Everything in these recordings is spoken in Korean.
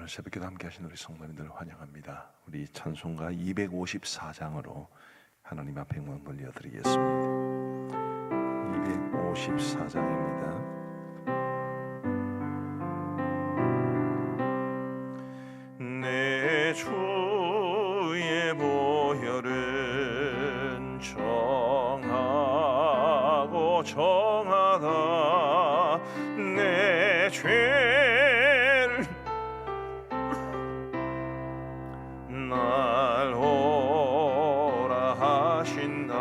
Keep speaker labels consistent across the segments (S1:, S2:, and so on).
S1: 새벽기도 함께 하신 우리 성도님들 환영합니다. 우리 찬송가 254장으로 하나님 앞에 영광 돌려드리겠습니다. 254장입니다. 내 주의 보혈은 정하고 정하다. 내 죄를 날 오라 하신다.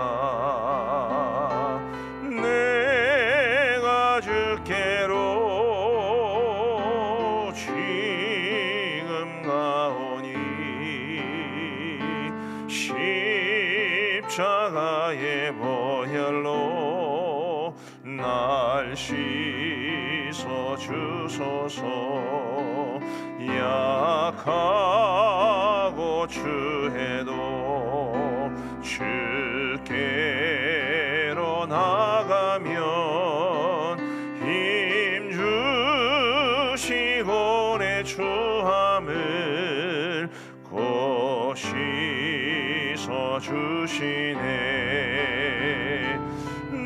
S1: 내가 주께로 지금 가오니 십자가의 보혈로 날 씻어 주소서. 약하고 추해도 주께로 나가면 힘 주시고 내 추함을 곧 씻어 주시네.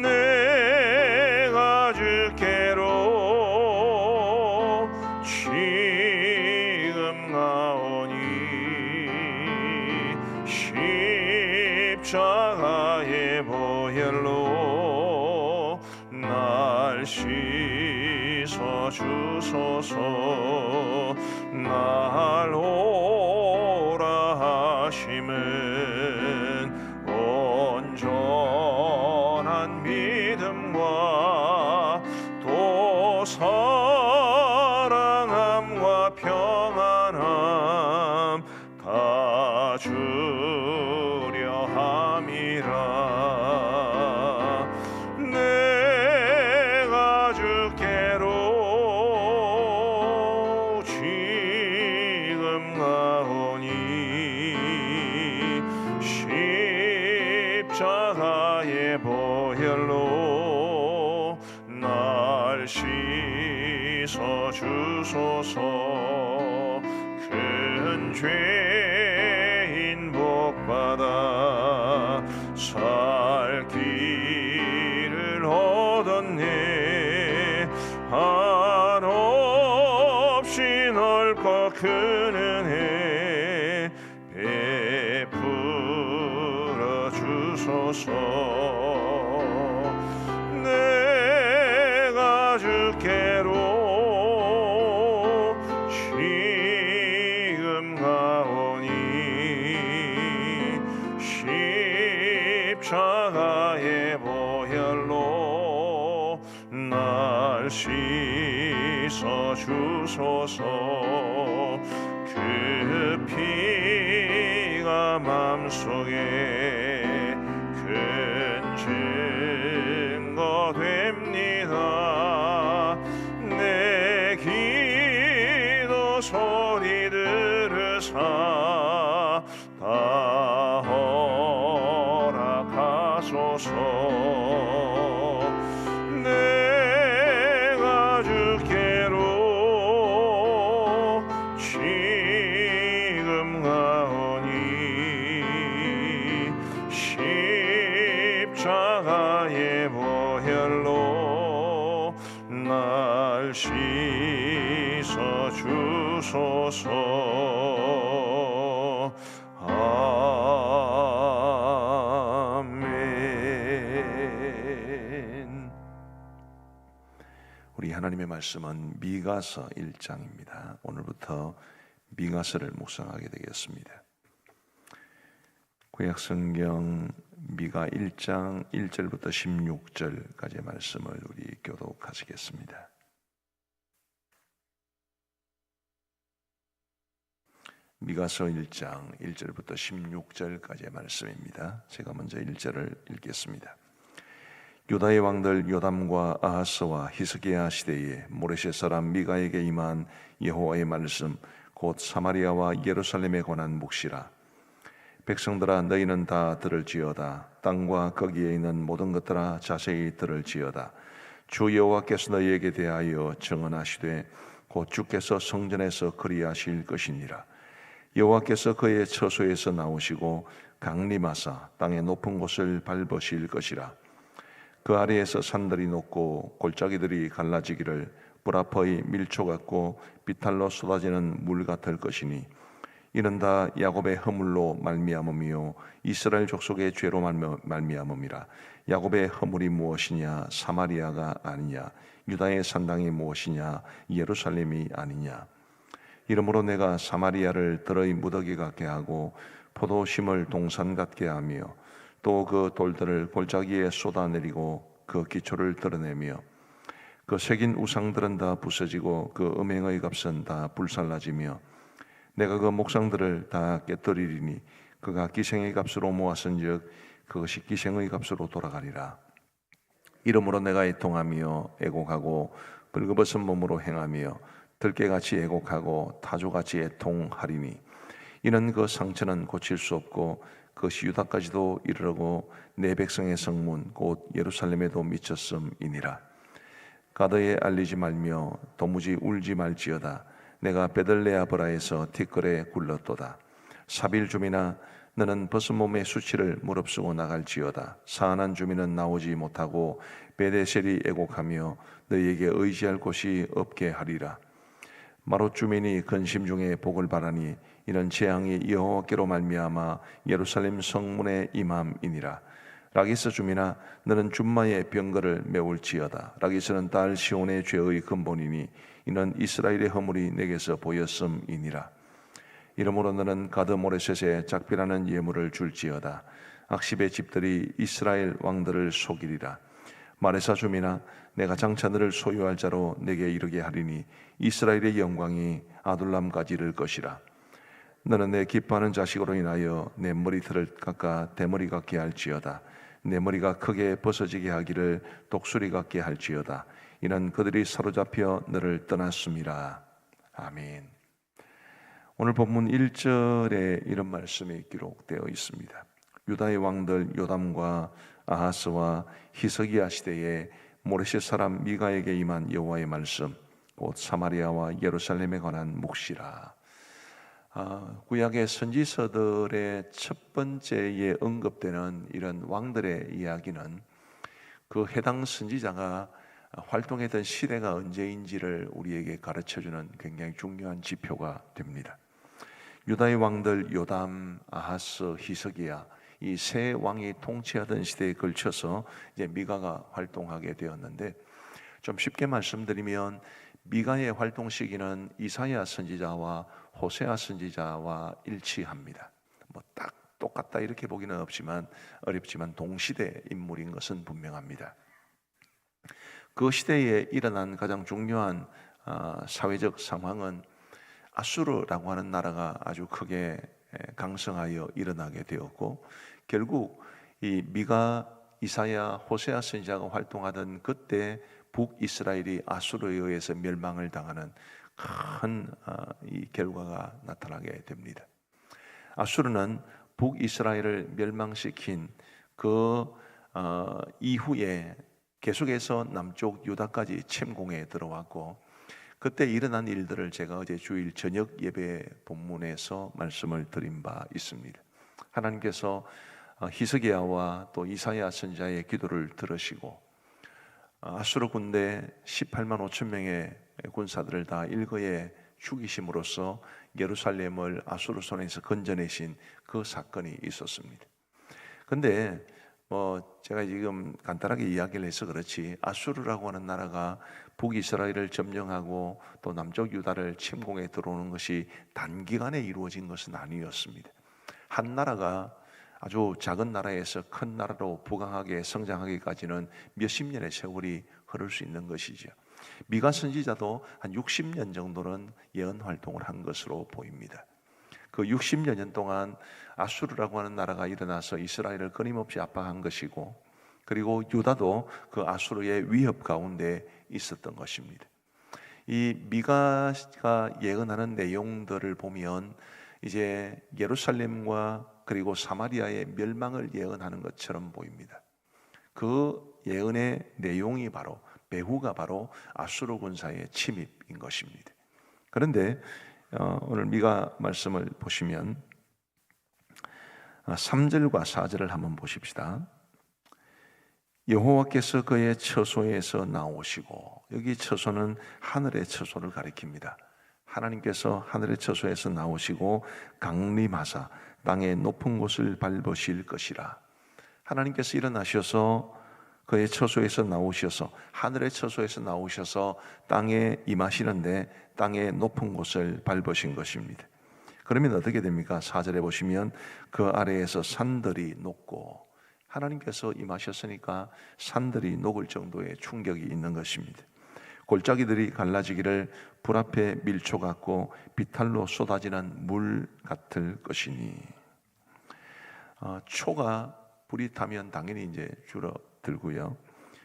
S1: 내가 주께로 지금 가오니 십자가의 보혈로 날 씻어 주소서. 날 오라 하심은 온전한 믿음과 또 사랑함과 평안함 다 주려 함이라. 내가 주께로 지금 가오니 십자가의 보혈로 날 씻어 주소서. 큰 죄인 복받아 살 길을 얻었네. 한없이 넓고 큰 은혜 베풀어 주소서. 내가 주께로 지금 가오니 십자가의 보혈로 날 씻어 주소서. 그 피가 맘속에 큰 증거 됩니다. 내 기도 소리 들으사 다 허락하소서. 내가 주께로 지금 가오니 십자가의 보혈로 날 씻어 주소서. 아멘. 우리 하나님의 말씀은 미가서 1장입니다. 오늘부터 미가서를 묵상하게 되겠습니다. 구약성경 미가 1장 1절부터 16절까지의 말씀을 우리 교독하시겠습니다. 미가서 1장 1절부터 16절까지의 말씀입니다. 제가 먼저 1절을 읽겠습니다. 유다의 왕들 요담과 아하스와 히스기야 시대에 모레셋 사람 미가에게 임한 여호와의 말씀 곧 사마리아와 예루살렘에 관한 묵시라. 백성들아 너희는 다 들을지어다. 땅과 거기에 있는 모든 것들아 자세히 들을지어다. 주 여호와께서 너희에게 대하여 증언하시되 곧 주께서 성전에서 그리하실 것이니라. 여호와께서 그의 처소에서 나오시고 강림하사 땅의 높은 곳을 밟으실 것이라. 그 아래에서 산들이 높고 골짜기들이 갈라지기를 불앞의 밀초 같고 비탈로 쏟아지는 물 같을 것이니 이는 다 야곱의 허물로 말미암음이요 이스라엘 족속의 죄로 말미암음이라. 야곱의 허물이 무엇이냐? 사마리아가 아니냐? 유다의 산당이 무엇이냐? 예루살렘이 아니냐? 이러므로 내가 사마리아를 들의 무더기 같게 하고 포도 심을 동산 같게 하며 또 그 돌들을 골짜기에 쏟아내리고 그 기초를 드러내며 그 새긴 우상들은 다 부서지고 그 음행의 값은 다 불살라지며 내가 그 목상들을 다 깨뜨리리니 그가 기생의 값으로 모았은즉 그것이 기생의 값으로 돌아가리라. 이러므로 내가 애통하며 애곡하고 벌거벗은 몸으로 행하며 들깨같이 애곡하고 타조같이 애통하리니 이는 그 상처는 고칠 수 없고 그것이 유다까지도 이르르고 내 백성의 성문 곧 예루살렘에도 미쳤음이니라. 가더에 알리지 말며 도무지 울지 말지어다. 내가 베들레아브라에서 티끌에 굴렀도다. 사빌 주민아 너는 벗은 몸의 수치를 무릅쓰고 나갈지어다. 사안한 주민은 나오지 못하고 베데셀이 애곡하며 너희에게 의지할 곳이 없게 하리라. 마롯 주민이 근심 중에 복을 바라니 이는 재앙이 여호와께로 말미암아 예루살렘 성문에 임함이니라. 라기스 주민아 너는 준마의 병거를 메울지어다. 라기스는 딸 시온의 죄의 근본이니 이는 이스라엘의 허물이 내게서 보였음이니라. 이러므로 너는 가드 모레셋에 작비라는 예물을 줄지어다. 악십의 집들이 이스라엘 왕들을 속이리라. 마레사 주민아 내가 장차 너를 소유할 자로 내게 이르게 하리니 이스라엘의 영광이 아둘람까지 이를 것이라. 너는 내 기뻐하는 자식으로 인하여 내 머리털을 깎아 대머리 같게 할지어다. 내 머리가 크게 벗어지게 하기를 독수리 같게 할지어다. 이는 그들이 사로잡혀 너를 떠났음이라. 아멘. 오늘 본문 1절에 이런 말씀이 기록되어 있습니다. 유다의 왕들 요담과 아하스와 히스기야 시대에 모레셋 사람 미가에게 임한 여호와의 말씀, 곧 사마리아와 예루살렘에 관한 묵시라. 구약의 선지서들의 첫 번째에 언급되는 이런 왕들의 이야기는 그 해당 선지자가 활동했던 시대가 언제인지를 우리에게 가르쳐주는 굉장히 중요한 지표가 됩니다. 유다의 왕들 요담, 아하스, 히스기야 이 세 왕이 통치하던 시대에 걸쳐서 이제 미가가 활동하게 되었는데, 좀 쉽게 말씀드리면 미가의 활동 시기는 이사야 선지자와 호세아 선지자와 일치합니다. 뭐 딱 똑같다 이렇게 보기는 어렵지만 동시대 인물인 것은 분명합니다. 그 시대에 일어난 가장 중요한 사회적 상황은 아수르라고 하는 나라가 아주 크게 강성하여 일어나게 되었고, 결국 이 미가, 이사야, 호세아 선지자가 활동하던 그때 북이스라엘이 아수르에 의해서 멸망을 당하는 큰 이 결과가 나타나게 됩니다. 아수르는 북이스라엘을 멸망시킨 그 이후에 계속해서 남쪽 유다까지 침공에 들어왔고, 그때 일어난 일들을 제가 어제 주일 저녁 예배 본문에서 말씀을 드린 바 있습니다. 하나님께서 히스기야와 또 이사야 선지자의 기도를 들으시고 아수르 군대 18만 5천 명의 군사들을 다 일거에 죽이심으로써 예루살렘을 아수르 손에서 건져내신 그 사건이 있었습니다. 근데 제가 지금 간단하게 이야기를 해서 그렇지, 아수르라고 하는 나라가 북이스라엘을 점령하고 또 남쪽 유다를 침공해 들어오는 것이 단기간에 이루어진 것은 아니었습니다. 한 나라가 아주 작은 나라에서 큰 나라로 부강하게 성장하기까지는 몇십 년의 세월이 흐를 수 있는 것이죠. 미가 선지자도 한 60년 정도는 예언 활동을 한 것으로 보입니다. 그 60여 년 동안 아수르라고 하는 나라가 일어나서 이스라엘을 끊임없이 압박한 것이고, 그리고 유다도 그 아수르의 위협 가운데 있었던 것입니다. 이 미가가 예언하는 내용들을 보면 이제 예루살렘과 그리고 사마리아의 멸망을 예언하는 것처럼 보입니다. 그 예언의 내용이 바로 배후가 바로 아수르 군사의 침입인 것입니다. 그런데 오늘 미가 말씀을 보시면 3절과 4절을 한번 보십시다. 여호와께서 그의 처소에서 나오시고, 여기 처소는 하늘의 처소를 가리킵니다. 하나님께서 하늘의 처소에서 나오시고 강림하사 땅의 높은 곳을 밟으실 것이라. 하나님께서 일어나셔서 그의 처소에서 나오셔서, 하늘의 처소에서 나오셔서 땅에 임하시는데 땅의 높은 곳을 밟으신 것입니다. 그러면 어떻게 됩니까? 4절에 보시면 그 아래에서 산들이 녹고, 하나님께서 임하셨으니까 산들이 녹을 정도의 충격이 있는 것입니다. 골짜기들이 갈라지기를 불 앞에 밀초 같고 비탈로 쏟아지는 물 같을 것이니. 초가 불이 타면 당연히 이제 줄어들고요.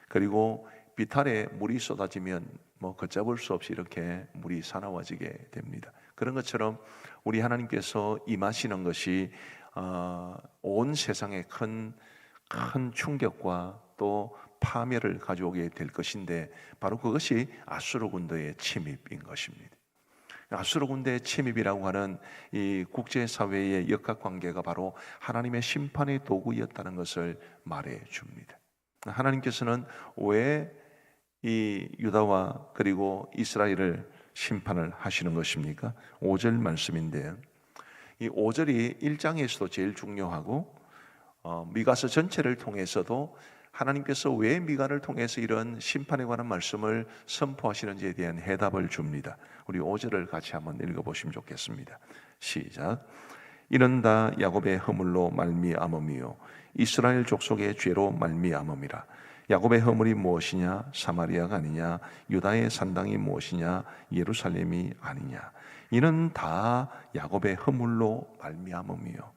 S1: 그리고 비탈에 물이 쏟아지면 걷잡을 수 없이 이렇게 물이 사나워지게 됩니다. 그런 것처럼 우리 하나님께서 임하시는 것이 온 세상에 큰 충격과 또 파멸을 가져오게 될 것인데, 바로 그것이 아수르 군대의 침입인 것입니다. 아수르 군대의 침입이라고 하는 이 국제사회의 역학관계가 바로 하나님의 심판의 도구였다는 것을 말해 줍니다. 하나님께서는 왜 이 유다와 그리고 이스라엘을 심판을 하시는 것입니까? 5절 말씀인데요, 이 5절이 1장에서도 제일 중요하고 미가서 전체를 통해서도 하나님께서 왜 미가를 통해서 이런 심판에 관한 말씀을 선포하시는지에 대한 해답을 줍니다. 우리 5절을 같이 한번 읽어보시면 좋겠습니다. 시작. 이는 다 야곱의 허물로 말미암음이요 이스라엘 족속의 죄로 말미암음이라. 야곱의 허물이 무엇이냐? 사마리아가 아니냐? 유다의 산당이 무엇이냐? 예루살렘이 아니냐? 이는 다 야곱의 허물로 말미암음이요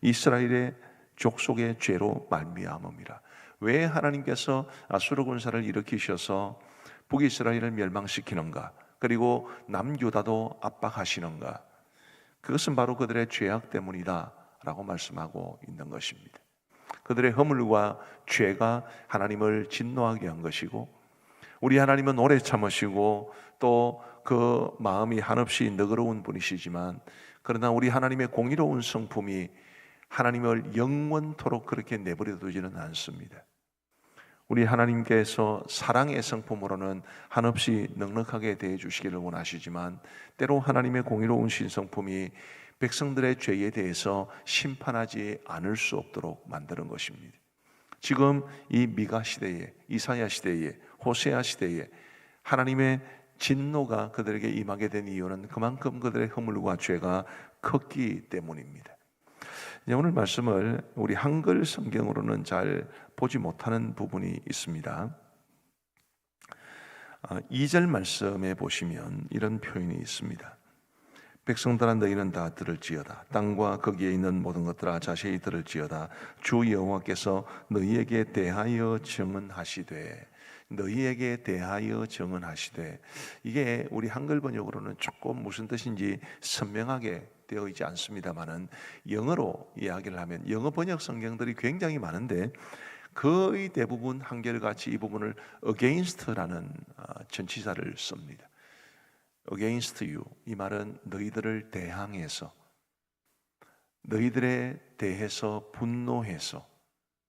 S1: 이스라엘의 족속의 죄로 말미암음이라. 왜 하나님께서 아수르 군사를 일으키셔서 북이스라엘을 멸망시키는가? 그리고 남유다도 압박하시는가? 그것은 바로 그들의 죄악 때문이다 라고 말씀하고 있는 것입니다. 그들의 허물과 죄가 하나님을 진노하게 한 것이고, 우리 하나님은 오래 참으시고 또 그 마음이 한없이 너그러운 분이시지만, 그러나 우리 하나님의 공의로운 성품이 하나님을 영원토록 그렇게 내버려 두지는 않습니다. 우리 하나님께서 사랑의 성품으로는 한없이 넉넉하게 대해 주시기를 원하시지만, 때로 하나님의 공의로운 신성품이 백성들의 죄에 대해서 심판하지 않을 수 없도록 만드는 것입니다. 지금 이 미가 시대에, 이사야 시대에, 호세아 시대에 하나님의 진노가 그들에게 임하게 된 이유는 그만큼 그들의 허물과 죄가 컸기 때문입니다. 오늘 말씀을 우리 한글 성경으로는 잘 보지 못하는 부분이 있습니다. 2절 말씀에 보시면 이런 표현이 있습니다. 백성들아 너희는 다 들을지어다. 땅과 거기에 있는 모든 것들아 자세히 들을지어다. 주 여호와께서 너희에게 대하여 증언하시되, 너희에게 대하여 증언하시되. 이게 우리 한글 번역으로는 조금 무슨 뜻인지 선명하게 되어 있지 않습니다만은, 영어로 이야기를 하면 영어 번역 성경들이 굉장히 많은데 거의 대부분 한결같이 이 부분을 against라는 전치사를 씁니다. against you, 이 말은 너희들을 대항해서, 너희들에 대해서 분노해서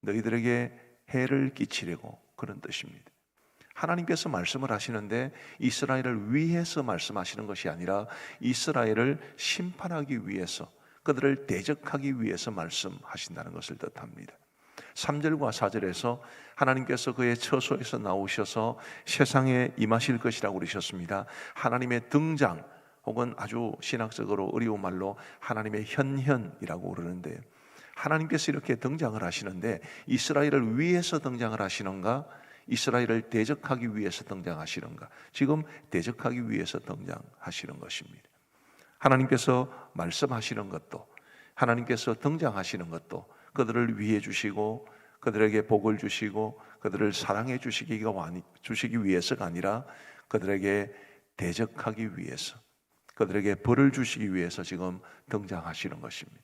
S1: 너희들에게 해를 끼치려고, 그런 뜻입니다. 하나님께서 말씀을 하시는데 이스라엘을 위해서 말씀하시는 것이 아니라 이스라엘을 심판하기 위해서, 그들을 대적하기 위해서 말씀하신다는 것을 뜻합니다. 3절과 4절에서 하나님께서 그의 처소에서 나오셔서 세상에 임하실 것이라고 그러셨습니다. 하나님의 등장, 혹은 아주 신학적으로 어려운 말로 하나님의 현현이라고 그러는데, 하나님께서 이렇게 등장을 하시는데 이스라엘을 위해서 등장을 하시는가? 이스라엘을 대적하기 위해서 등장하시는가? 지금 대적하기 위해서 등장하시는 것입니다. 하나님께서 말씀하시는 것도, 하나님께서 등장하시는 것도 그들을 위해 주시고 그들에게 복을 주시고 그들을 사랑해 주시기 위해서가 아니라 그들에게 대적하기 위해서, 그들에게 벌을 주시기 위해서 지금 등장하시는 것입니다.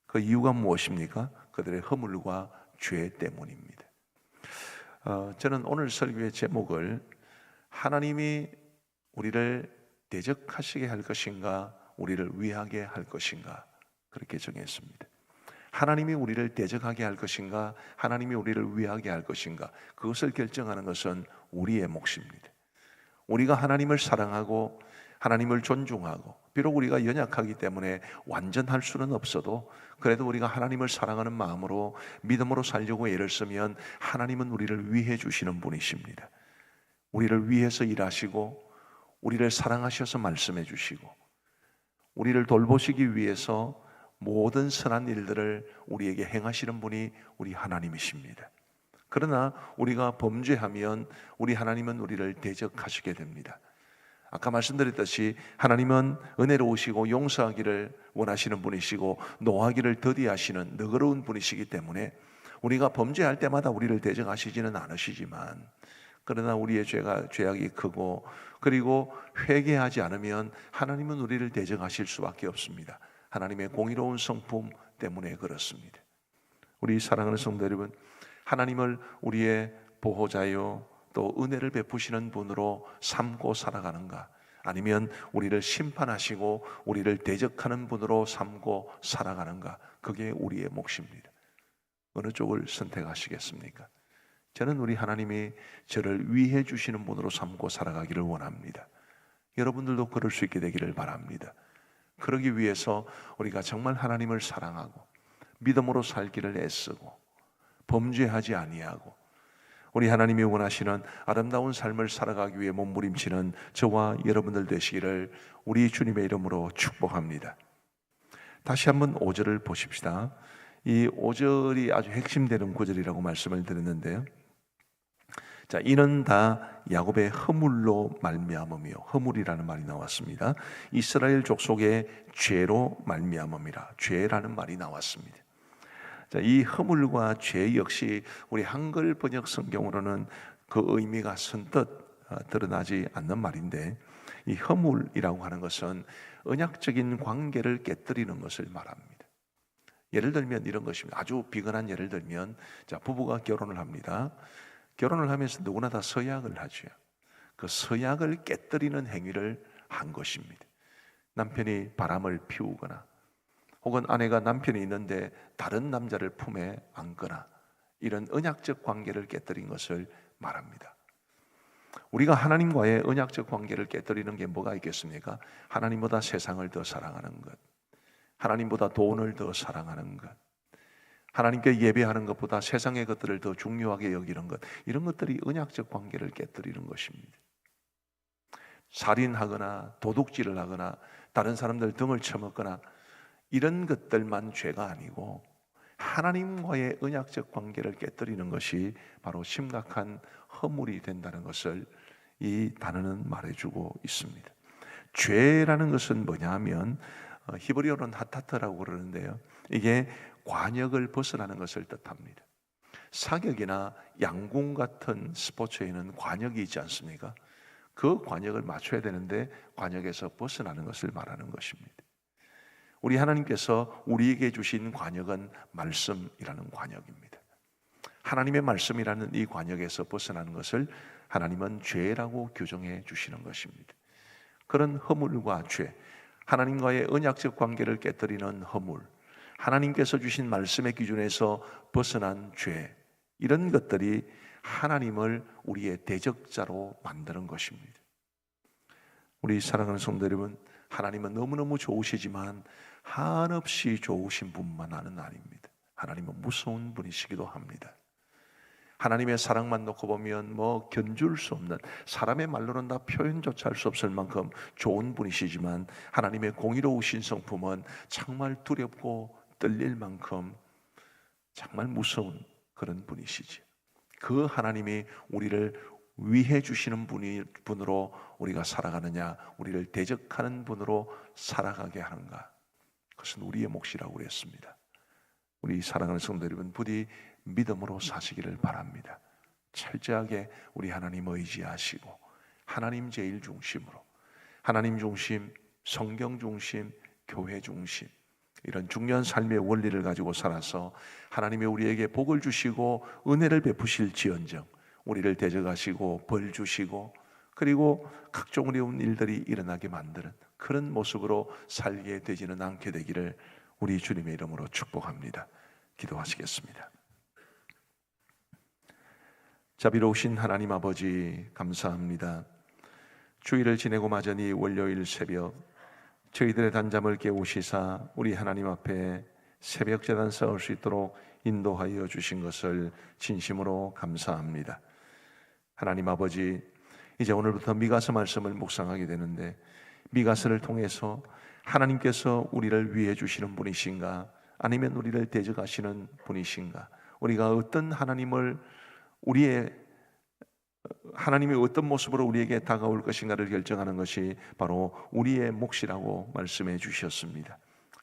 S1: 그 이유가 무엇입니까? 그들의 허물과 죄 때문입니다. 저는 오늘 설교의 제목을 하나님이 우리를 대적하시게 할 것인가, 우리를 위하게 할 것인가, 그렇게 정했습니다. 하나님이 우리를 대적하게 할 것인가, 하나님이 우리를 위하게 할 것인가, 그것을 결정하는 것은 우리의 몫입니다. 우리가 하나님을 사랑하고 하나님을 존중하고, 비록 우리가 연약하기 때문에 완전할 수는 없어도 그래도 우리가 하나님을 사랑하는 마음으로 믿음으로 살려고 애를 쓰면 하나님은 우리를 위해 주시는 분이십니다. 우리를 위해서 일하시고 우리를 사랑하셔서 말씀해 주시고 우리를 돌보시기 위해서 모든 선한 일들을 우리에게 행하시는 분이 우리 하나님이십니다. 그러나 우리가 범죄하면 우리 하나님은 우리를 대적하시게 됩니다. 아까 말씀드렸듯이 하나님은 은혜로우시고 용서하기를 원하시는 분이시고 노하기를 더디하시는 너그러운 분이시기 때문에 우리가 범죄할 때마다 우리를 대적하시지는 않으시지만, 그러나 우리의 죄악이 크고 그리고 회개하지 않으면 하나님은 우리를 대적하실 수밖에 없습니다. 하나님의 공의로운 성품 때문에 그렇습니다. 우리 사랑하는 성도 여러분, 하나님을 우리의 보호자요 또 은혜를 베푸시는 분으로 삼고 살아가는가, 아니면 우리를 심판하시고 우리를 대적하는 분으로 삼고 살아가는가, 그게 우리의 몫입니다. 어느 쪽을 선택하시겠습니까? 저는 우리 하나님이 저를 위해 주시는 분으로 삼고 살아가기를 원합니다. 여러분들도 그럴 수 있게 되기를 바랍니다. 그러기 위해서 우리가 정말 하나님을 사랑하고 믿음으로 살기를 애쓰고 범죄하지 아니하고 우리 하나님이 원하시는 아름다운 삶을 살아가기 위해 몸부림치는 저와 여러분들 되시기를 우리 주님의 이름으로 축복합니다. 다시 한번 5절을 보십시다. 이 5절이 아주 핵심되는 구절이라고 말씀을 드렸는데요. 자, 이는 다 야곱의 허물로 말미암으며, 허물이라는 말이 나왔습니다. 이스라엘 족속의 죄로 말미암음이라, 죄라는 말이 나왔습니다. 자, 이 허물과 죄 역시 우리 한글 번역 성경으로는 그 의미가 선뜻 드러나지 않는 말인데, 이 허물이라고 하는 것은 언약적인 관계를 깨뜨리는 것을 말합니다. 예를 들면 이런 것입니다. 아주 비근한 예를 들면, 자, 부부가 결혼을 합니다. 결혼을 하면서 누구나 다 서약을 하죠. 그 서약을 깨뜨리는 행위를 한 것입니다. 남편이 바람을 피우거나 혹은 아내가 남편이 있는데 다른 남자를 품에 안거나 이런 언약적 관계를 깨뜨린 것을 말합니다. 우리가 하나님과의 언약적 관계를 깨뜨리는 게 뭐가 있겠습니까? 하나님보다 세상을 더 사랑하는 것, 하나님보다 돈을 더 사랑하는 것, 하나님께 예배하는 것보다 세상의 것들을 더 중요하게 여기는 것, 이런 것들이 언약적 관계를 깨뜨리는 것입니다. 살인하거나 도둑질을 하거나 다른 사람들 등을 쳐먹거나 이런 것들만 죄가 아니고 하나님과의 언약적 관계를 깨뜨리는 것이 바로 심각한 허물이 된다는 것을 이 단어는 말해주고 있습니다. 죄라는 것은 뭐냐 하면 히브리어로는 하타트라고 그러는데요, 이게 관역을 벗어나는 것을 뜻합니다. 사격이나 양궁 같은 스포츠에는 관역이 있지 않습니까? 그 관역을 맞춰야 되는데 관역에서 벗어나는 것을 말하는 것입니다. 우리 하나님께서 우리에게 주신 관역은 말씀이라는 관역입니다. 하나님의 말씀이라는 이 관역에서 벗어나는 것을 하나님은 죄라고 규정해 주시는 것입니다. 그런 허물과 죄, 하나님과의 언약적 관계를 깨뜨리는 허물, 하나님께서 주신 말씀의 기준에서 벗어난 죄, 이런 것들이 하나님을 우리의 대적자로 만드는 것입니다. 우리 사랑하는 성도 여러분, 하나님은 너무너무 좋으시지만 한없이 좋으신 분만은 아닙니다. 하나님은 무서운 분이시기도 합니다. 하나님의 사랑만 놓고 보면 뭐 견줄 수 없는, 사람의 말로는 다 표현조차 할 수 없을 만큼 좋은 분이시지만 하나님의 공의로우신 성품은 정말 두렵고 떨릴 만큼 정말 무서운 그런 분이시지. 그 하나님이 우리를 위해 주시는 분으로 우리가 살아가느냐, 우리를 대적하는 분으로 살아가게 하는가, 그것은 우리의 몫이라고 그랬습니다. 우리 사랑하는 성도 여러분, 부디 믿음으로 사시기를 바랍니다. 철저하게 우리 하나님 의지하시고 하나님 제일 중심으로, 하나님 중심, 성경 중심, 교회 중심, 이런 중요한 삶의 원리를 가지고 살아서 하나님이 우리에게 복을 주시고 은혜를 베푸실지언정 우리를 대적하시고 벌 주시고 그리고 각종 어려운 일들이 일어나게 만드는 그런 모습으로 살게 되지는 않게 되기를 우리 주님의 이름으로 축복합니다. 기도하시겠습니다. 자비로우신 하나님 아버지, 감사합니다. 주일을 지내고 마저니 월요일 새벽 저희들의 단잠을 깨우시사 우리 하나님 앞에 새벽 제단 쌓을 수 있도록 인도하여 주신 것을 진심으로 감사합니다. 하나님 아버지, 이제 오늘부터 미가서 말씀을 묵상하게 되는데, 미가서를 통해서 하나님께서 우리를 위해 주시는 분이신가, 아니면 우리를 대적하시는 분이신가, 우리가 어떤 하나님이 어떤 모습으로 우리에게 다가올 것인가를 결정하는 것이 바로 우리의 몫이라고 말씀해 주셨습니다.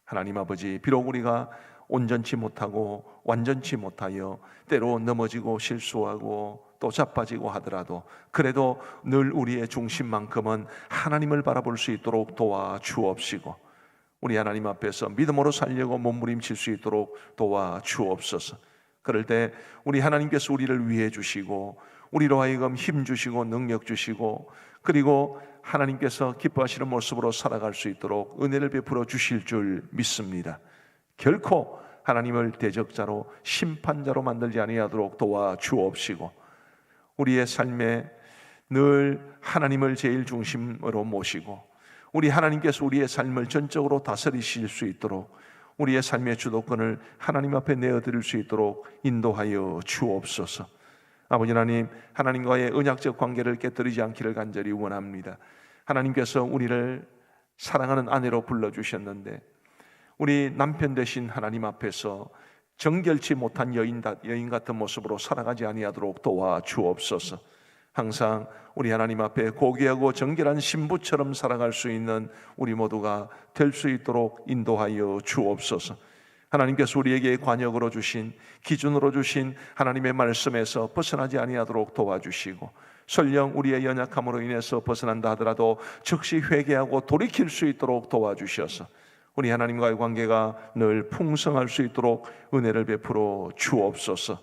S1: 하나님 아버지, 비록 우리가 온전치 못하고 완전치 못하여 때로 넘어지고 실수하고 또 자빠지고 하더라도, 그래도 늘 우리의 중심만큼은 하나님을 바라볼 수 있도록 도와주옵시고, 우리 하나님 앞에서 믿음으로 살려고 몸부림칠 수 있도록 도와주옵소서. 그럴 때 우리 하나님께서 우리를 위해 주시고, 우리로 하여금 힘 주시고 능력 주시고, 그리고 하나님께서 기뻐하시는 모습으로 살아갈 수 있도록 은혜를 베풀어 주실 줄 믿습니다. 결코 하나님을 대적자로 심판자로 만들지 아니하도록 도와주옵시고, 우리의 삶에 늘 하나님을 제일 중심으로 모시고, 우리 하나님께서 우리의 삶을 전적으로 다스리실 수 있도록 우리의 삶의 주도권을 하나님 앞에 내어드릴 수 있도록 인도하여 주옵소서. 아버지 하나님, 하나님과의 언약적 관계를 깨뜨리지 않기를 간절히 원합니다. 하나님께서 우리를 사랑하는 아내로 불러주셨는데, 우리 남편 되신 하나님 앞에서 정결치 못한 여인 같은 모습으로 살아가지 아니하도록 도와주옵소서. 항상 우리 하나님 앞에 고귀하고 정결한 신부처럼 살아갈 수 있는 우리 모두가 될 수 있도록 인도하여 주옵소서. 하나님께서 우리에게 관역으로 주신, 기준으로 주신 하나님의 말씀에서 벗어나지 아니하도록 도와주시고, 설령 우리의 연약함으로 인해서 벗어난다 하더라도 즉시 회개하고 돌이킬 수 있도록 도와주셔서 우리 하나님과의 관계가 늘 풍성할 수 있도록 은혜를 베풀어 주옵소서.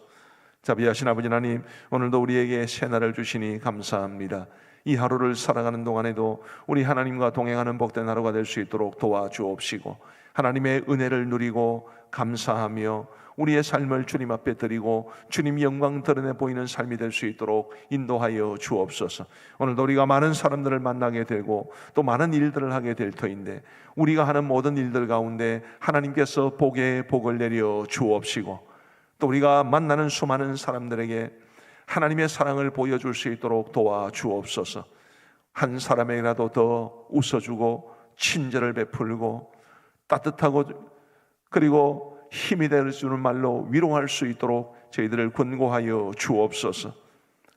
S1: 자비하신 아버지 하나님, 오늘도 우리에게 새날을 주시니 감사합니다. 이 하루를 살아가는 동안에도 우리 하나님과 동행하는 복된 하루가 될 수 있도록 도와주옵시고, 하나님의 은혜를 누리고 감사하며 우리의 삶을 주님 앞에 드리고 주님 영광 드러내 보이는 삶이 될 수 있도록 인도하여 주옵소서. 오늘도 우리가 많은 사람들을 만나게 되고 또 많은 일들을 하게 될 터인데, 우리가 하는 모든 일들 가운데 하나님께서 복에 복을 내려 주옵시고, 또 우리가 만나는 수많은 사람들에게 하나님의 사랑을 보여줄 수 있도록 도와주옵소서. 한 사람에게라도 더 웃어주고 친절을 베풀고 따뜻하고 그리고 힘이 되어주는 말로 위로할 수 있도록 저희들을 권고하여 주옵소서.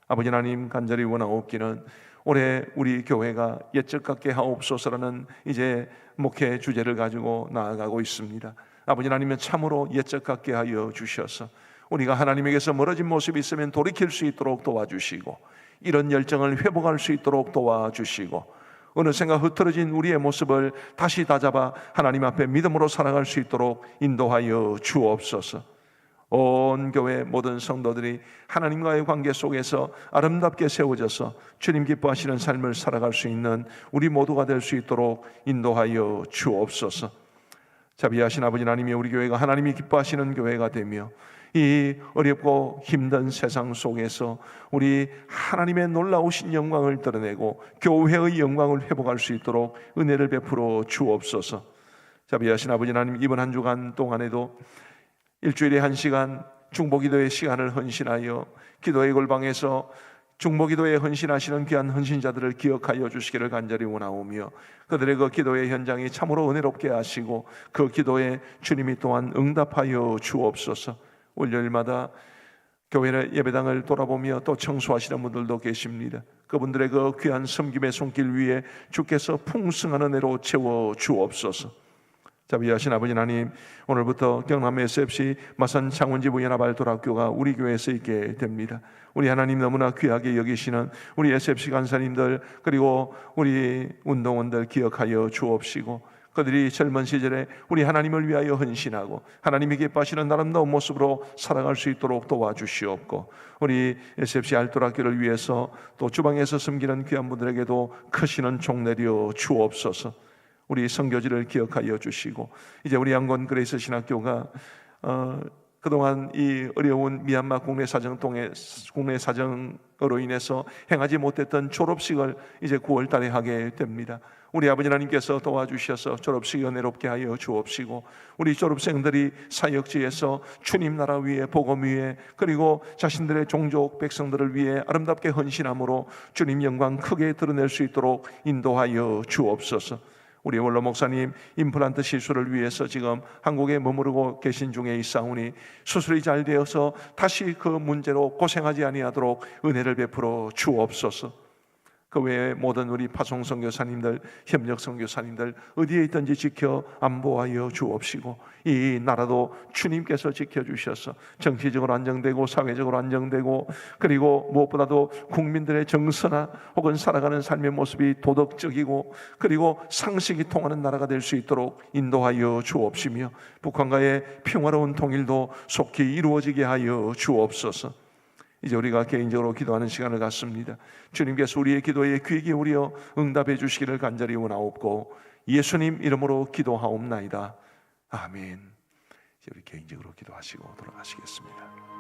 S1: 아버지 하나님, 간절히 원하옵기는 올해 우리 교회가 옛적 같게 하옵소서라는 이제 목회 주제를 가지고 나아가고 있습니다. 아버지 하나님은 참으로 옛적 같게 하여 주셔서 우리가 하나님에게서 멀어진 모습이 있으면 돌이킬 수 있도록 도와주시고, 이런 열정을 회복할 수 있도록 도와주시고, 어느샌가 흐트러진 우리의 모습을 다시 다잡아 하나님 앞에 믿음으로 살아갈 수 있도록 인도하여 주옵소서. 온 교회 모든 성도들이 하나님과의 관계 속에서 아름답게 세워져서 주님 기뻐하시는 삶을 살아갈 수 있는 우리 모두가 될 수 있도록 인도하여 주옵소서. 자비하신 아버지 하나님이 우리 교회가 하나님이 기뻐하시는 교회가 되며, 이 어렵고 힘든 세상 속에서 우리 하나님의 놀라우신 영광을 드러내고 교회의 영광을 회복할 수 있도록 은혜를 베풀어 주옵소서. 자비하신 아버지 하나님, 이번 한 주간 동안에도 일주일에 1시간 중보기도의 시간을 헌신하여 기도의 골방에서 중보기도에 헌신하시는 귀한 헌신자들을 기억하여 주시기를 간절히 원하오며, 그들의 그 기도의 현장이 참으로 은혜롭게 하시고 그 기도에 주님이 또한 응답하여 주옵소서. 월요일마다 교회 예배당을 돌아보며 또 청소하시는 분들도 계십니다. 그분들의 그 귀한 섬김의 손길 위에 주께서 풍성한 은혜로 채워 주옵소서. 자비하신 아버지 하나님, 오늘부터 경남 SFC 마산 창원지부 연합알도학교가 우리 교회에서 있게 됩니다. 우리 하나님 너무나 귀하게 여기시는 우리 SFC 간사님들, 그리고 우리 운동원들 기억하여 주옵시고, 그들이 젊은 시절에 우리 하나님을 위하여 헌신하고 하나님이 기뻐하시는 아름다운 모습으로 살아갈 수 있도록 도와주시옵고, 우리 SFC 알토학교를 위해서 또 주방에서 섬기는 귀한 분들에게도 크시는 종 내려 주옵소서. 우리 선교지를 기억하여 주시고, 이제 우리 양곤 그레이스 신학교가 그동안 이 어려운 미얀마 국내 사정으로 인해서 행하지 못했던 졸업식을 이제 9월 달에 하게 됩니다. 우리 아버지 하나님께서 도와주셔서 졸업식이 은혜롭게 하여 주옵시고, 우리 졸업생들이 사역지에서 주님 나라 위에, 복음 위에, 그리고 자신들의 종족 백성들을 위해 아름답게 헌신함으로 주님 영광 크게 드러낼 수 있도록 인도하여 주옵소서. 우리 원로 목사님 임플란트 시술을 위해서 지금 한국에 머무르고 계신 중에 있사오니 수술이 잘 되어서 다시 그 문제로 고생하지 아니하도록 은혜를 베풀어 주옵소서. 그 외에 모든 우리 파송 선교사님들, 협력 선교사님들 어디에 있든지 지켜 안보하여 주옵시고, 이 나라도 주님께서 지켜주셔서 정치적으로 안정되고 사회적으로 안정되고, 그리고 무엇보다도 국민들의 정서나 혹은 살아가는 삶의 모습이 도덕적이고 그리고 상식이 통하는 나라가 될 수 있도록 인도하여 주옵시며, 북한과의 평화로운 통일도 속히 이루어지게 하여 주옵소서. 이제 우리가 개인적으로 기도하는 시간을 갖습니다. 주님께서 우리의 기도에 귀 기울여 응답해 주시기를 간절히 원하옵고 예수님 이름으로 기도하옵나이다. 아멘. 이제 우리 개인적으로 기도하시고 돌아가시겠습니다.